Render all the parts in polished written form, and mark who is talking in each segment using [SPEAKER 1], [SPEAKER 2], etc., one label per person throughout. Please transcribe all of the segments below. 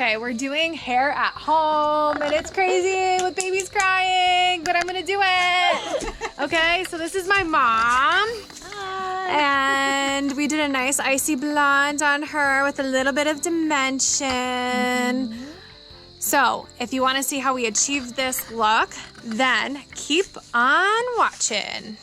[SPEAKER 1] Okay, we're doing hair at home and it's crazy with babies crying, but I'm gonna do it. Okay, so this is my mom. Hi. And we did a nice icy blonde on her with a little bit of dimension. So if you wanna see how we achieved this look, then keep on watching.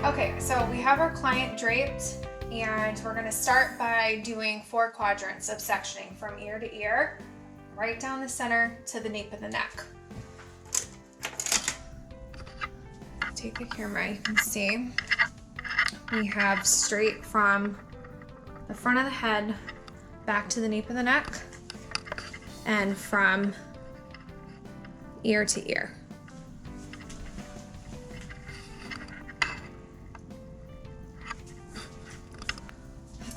[SPEAKER 1] Okay, so we have our client draped and we're gonna start by doing 4 quadrants of sectioning from ear to ear, right down the center to the nape of the neck. Take a camera, you can see we have straight from the front of the head back to the nape of the neck and from ear to ear.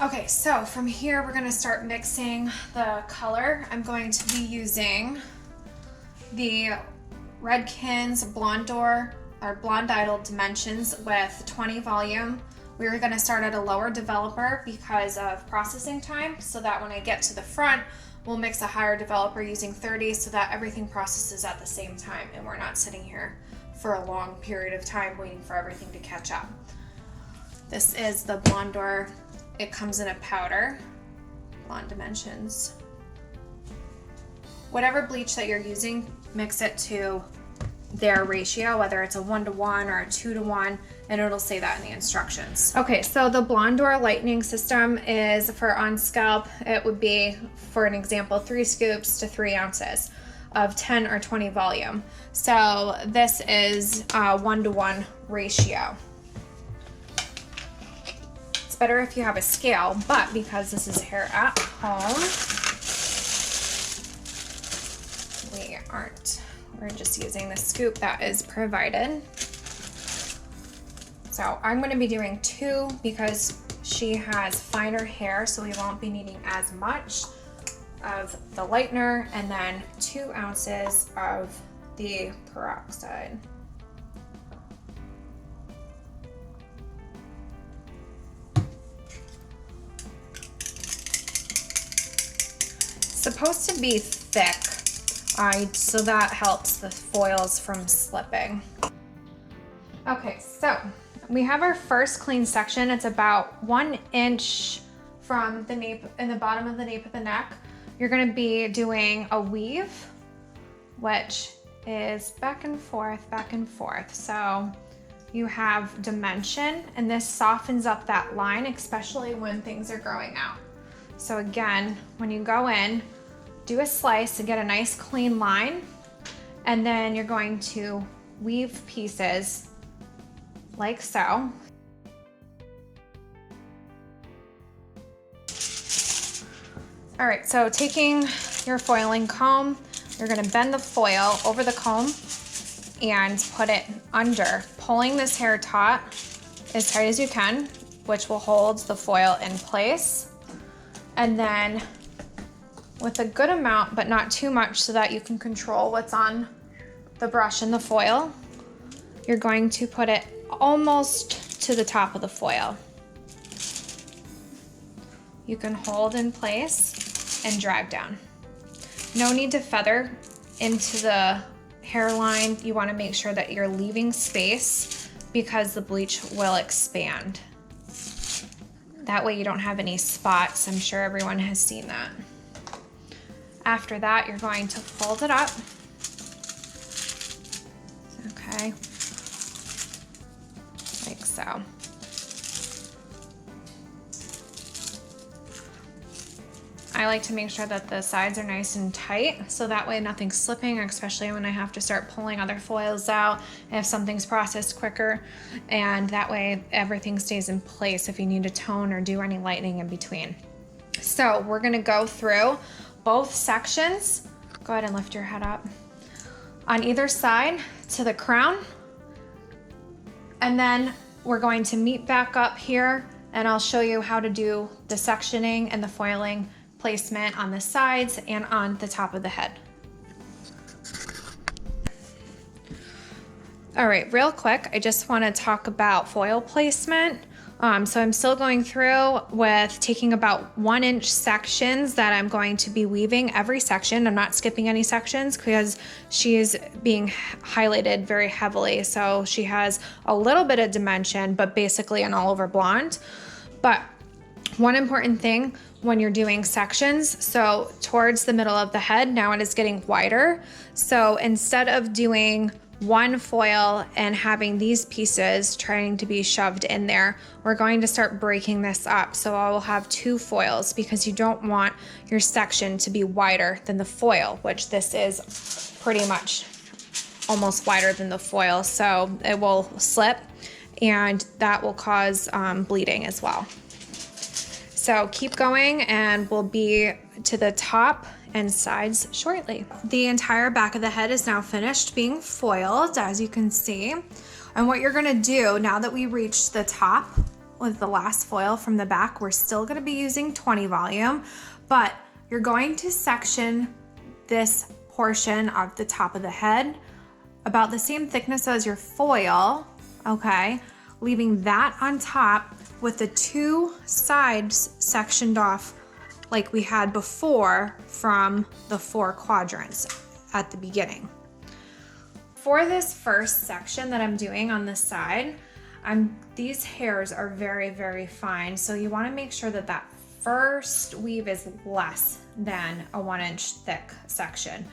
[SPEAKER 1] Okay, so from here we're gonna start mixing the color. I'm going to be using the Redken's Untitled Dimensions with 20 volume. We're gonna start at a lower developer because of processing time, so that when I get to the front, we'll mix a higher developer using 30 so that everything processes at the same time and we're not sitting here for a long period of time waiting for everything to catch up. This is the Blondor. It comes in a powder, blonde dimensions. Whatever bleach that you're using, mix it to their ratio, whether it's a 1:1 or a 2:1, and it'll say that in the instructions. Okay, so the Blondor lightning system is for on scalp. It would be, for an example, 3 scoops to 3 ounces of 10 or 20 volume. So this is a 1:1 ratio. Better if you have a scale, but because this is hair at home, we aren't. We're just using the scoop that is provided. So I'm going to be doing 2 because she has finer hair, so we won't be needing as much of the lightener, and then 2 ounces of the peroxide. Supposed to be thick, so that helps the foils from slipping. Okay, so we have our first clean section. It's about 1 inch from the nape, in the bottom of the nape of the neck. You're gonna be doing a weave, which is back and forth, back and forth. So you have dimension, and this softens up that line, especially when things are growing out. So again, when you go in, do a slice and get a nice clean line, and then you're going to weave pieces like so. All right, so taking your foiling comb, you're gonna bend the foil over the comb and put it under, pulling this hair taut as tight as you can, which will hold the foil in place. And then with a good amount, but not too much so that you can control what's on the brush and the foil, you're going to put it almost to the top of the foil. You can hold in place and drag down. No need to feather into the hairline. You want to make sure that you're leaving space because the bleach will expand. That way you don't have any spots. I'm sure everyone has seen that. After that, you're going to fold it up. Okay. Like so. I like to make sure that the sides are nice and tight, so that way nothing's slipping, especially when I have to start pulling other foils out if something's processed quicker, and that way everything stays in place if you need to tone or do any lightening in between. So we're gonna go through both sections Go ahead and lift your head up. On either side to the crown. And then we're going to meet back up here and I'll show you how to do the sectioning and the foiling placement on the sides and on the top of the head. All right, real quick, I just want to talk about foil placement. So I'm still going through with taking about 1-inch sections that I'm going to be weaving every section. I'm not skipping any sections because she's being highlighted very heavily. So she has a little bit of dimension, but basically an all over blonde. But one important thing when you're doing sections, so towards the middle of the head, now it is getting wider. So instead of doing one foil and having these pieces trying to be shoved in there, we're going to start breaking this up. So I will have 2 foils because you don't want your section to be wider than the foil, which this is pretty much almost wider than the foil. So it will slip and that will cause bleeding as well. So keep going and we'll be to the top and sides shortly. The entire back of the head is now finished being foiled, as you can see. And what you're gonna do now that we reached the top with the last foil from the back, we're still gonna be using 20 volume, but you're going to section this portion of the top of the head about the same thickness as your foil, okay? Leaving that on top with the 2 sides sectioned off like we had before from the 4 quadrants at the beginning. For this first section that I'm doing on the side, these hairs are very, very fine. So you wanna make sure that that first weave is less than a 1-inch thick section.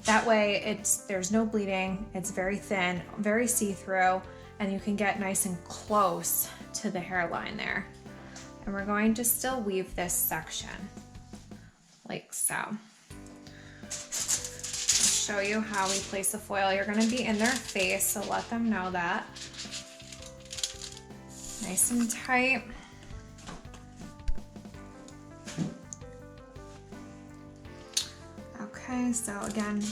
[SPEAKER 1] That way there's no bleeding, it's very thin, very see-through, and you can get nice and close to the hairline there. And we're going to still weave this section like so. I'll show you how we place the foil. You're gonna be in their face, so let them know that. Nice and tight. Okay, so again,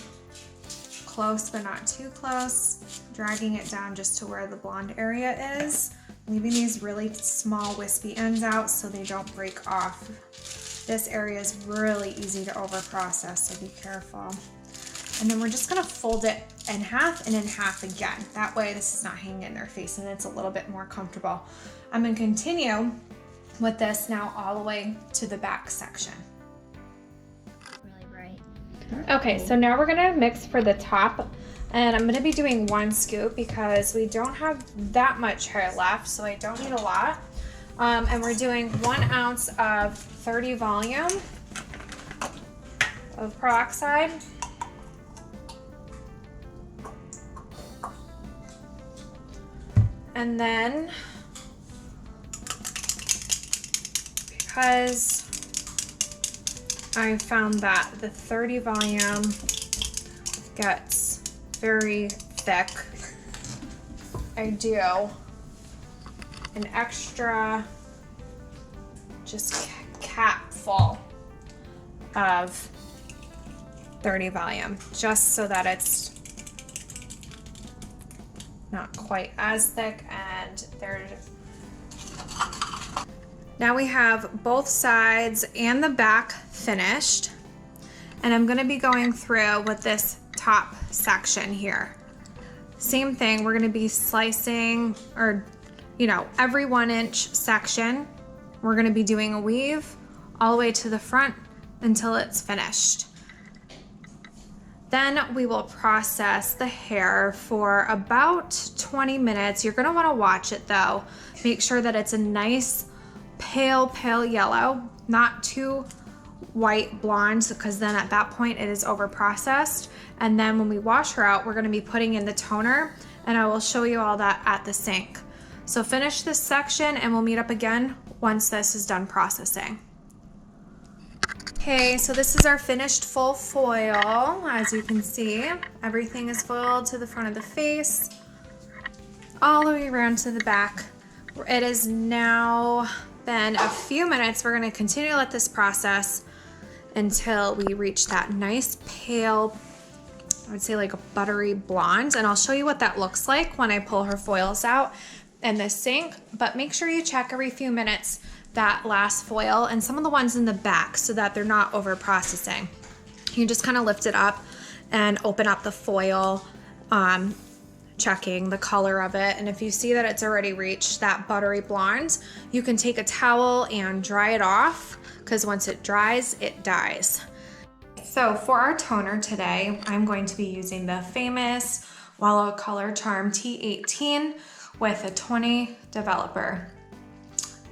[SPEAKER 1] close but not too close. Dragging it down just to where the blonde area is. Leaving these really small wispy ends out so they don't break off. This area is really easy to overprocess, so be careful. And then we're just gonna fold it in half and in half again. That way this is not hanging in their face and it's a little bit more comfortable. I'm gonna continue with this now all the way to the back section.
[SPEAKER 2] Really bright.
[SPEAKER 1] Okay, so now we're gonna mix for the top. And I'm gonna be doing 1 scoop because we don't have that much hair left, so I don't need a lot. And we're doing 1 ounce of 30 volume of peroxide. And then, because I found that the 30 volume gets very thick, I do an extra just cap full of 30 volume, just so that it's not quite as thick. And now we have both sides and the back finished, and I'm going to be going through with this top section here. Same thing, we're going to be slicing, or every 1-inch section we're going to be doing a weave all the way to the front until it's finished. Then we will process the hair for about 20 minutes. You're going to want to watch it though. Make sure that it's a nice pale yellow, not too white blonde, because then at that point it is over processed. And then when we wash her out, we're going to be putting in the toner, and I will show you all that at the sink. So finish this section and we'll meet up again once this is done processing. Okay, so this is our finished full foil. As you can see, everything is foiled to the front of the face, all the way around to the back. It has now been a few minutes. We're going to continue to let this process. until we reach that nice pale, I would say like a buttery blonde. And I'll show you what that looks like when I pull her foils out in the sink. But make sure you check every few minutes that last foil and some of the ones in the back so that they're not over processing. You just kind of lift it up and open up the foil, checking the color of it. And if you see that it's already reached that buttery blonde, you can take a towel and dry it off, because once it dries, it dies. So for our toner today, I'm going to be using the famous Wella Color Charm T18 with a 20 developer.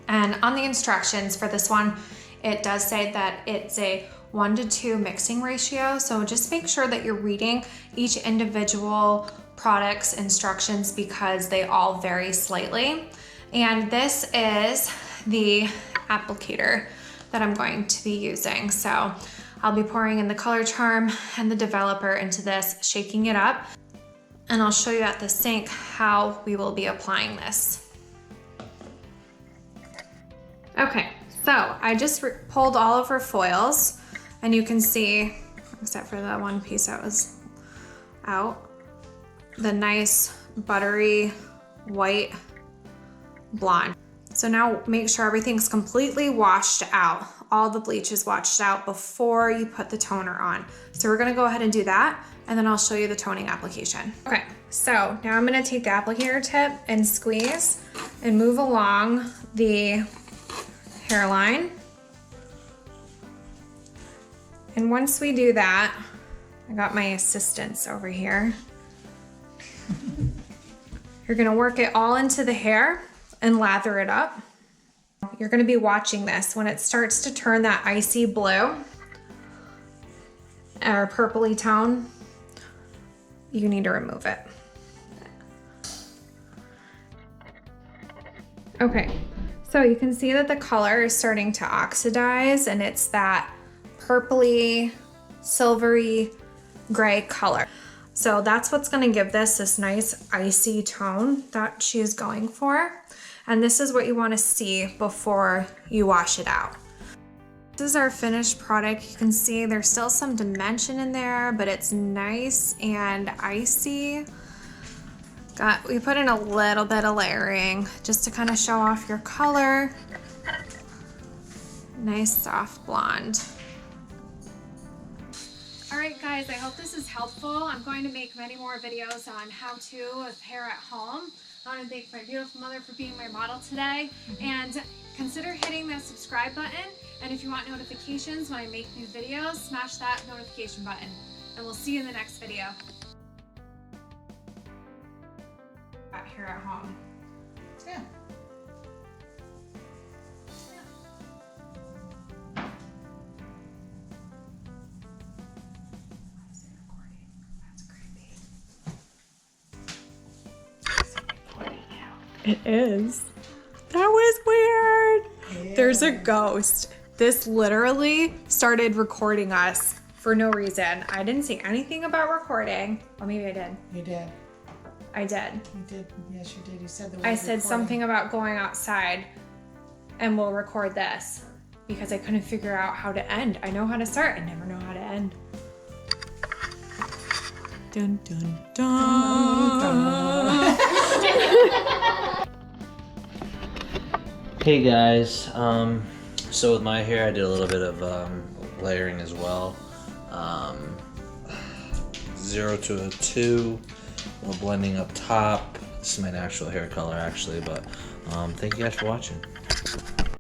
[SPEAKER 1] And on the instructions for this one, it does say that it's a 1:2 mixing ratio. So just make sure that you're reading each individual product's instructions because they all vary slightly. And this is the applicator that I'm going to be using. So I'll be pouring in the Color Charm and the developer into this, shaking it up, and I'll show you at the sink how we will be applying this. Okay, so I just pulled all of her foils, and you can see, except for that one piece that was out, the nice buttery white blonde. So now make sure everything's completely washed out. All the bleach is washed out before you put the toner on. So we're gonna go ahead and do that, and then I'll show you the toning application. Okay, so now I'm gonna take the applicator tip and squeeze and move along the hairline. And once we do that, I got my assistants over here. You're gonna work it all into the hair and lather it up. You're gonna be watching this. When it starts to turn that icy blue or purpley tone, you need to remove it. Okay, so you can see that the color is starting to oxidize, and it's that purpley, silvery, gray color. So that's what's gonna give this nice icy tone that she is going for. And this is what you wanna see before you wash it out. This is our finished product. You can see there's still some dimension in there, but it's nice and icy. We put in a little bit of layering just to kind of show off your color. Nice soft blonde. All right, guys, I hope this is helpful. I'm going to make many more videos on how to with hair at home. I want to thank my beautiful mother for being my model today. And consider hitting that subscribe button. And if you want notifications when I make new videos, smash that notification button. And we'll see you in the next video. Hair at home.
[SPEAKER 3] Yeah.
[SPEAKER 1] It is. That was weird. Yeah. There's a ghost. This literally started recording us for no reason. I didn't say anything about recording. Or maybe I did.
[SPEAKER 3] You did.
[SPEAKER 1] I did.
[SPEAKER 3] You did. Yes, you did. You said the word
[SPEAKER 1] I said
[SPEAKER 3] recording.
[SPEAKER 1] something about going outside and we'll record this because I couldn't figure out how to end. I know how to start. I never know how to end. Dun, dun, dun.
[SPEAKER 4] Hey guys, so with my hair I did a little bit of layering as well. 0 to a 2, a little blending up top. This is my natural hair color actually, but thank you guys for watching.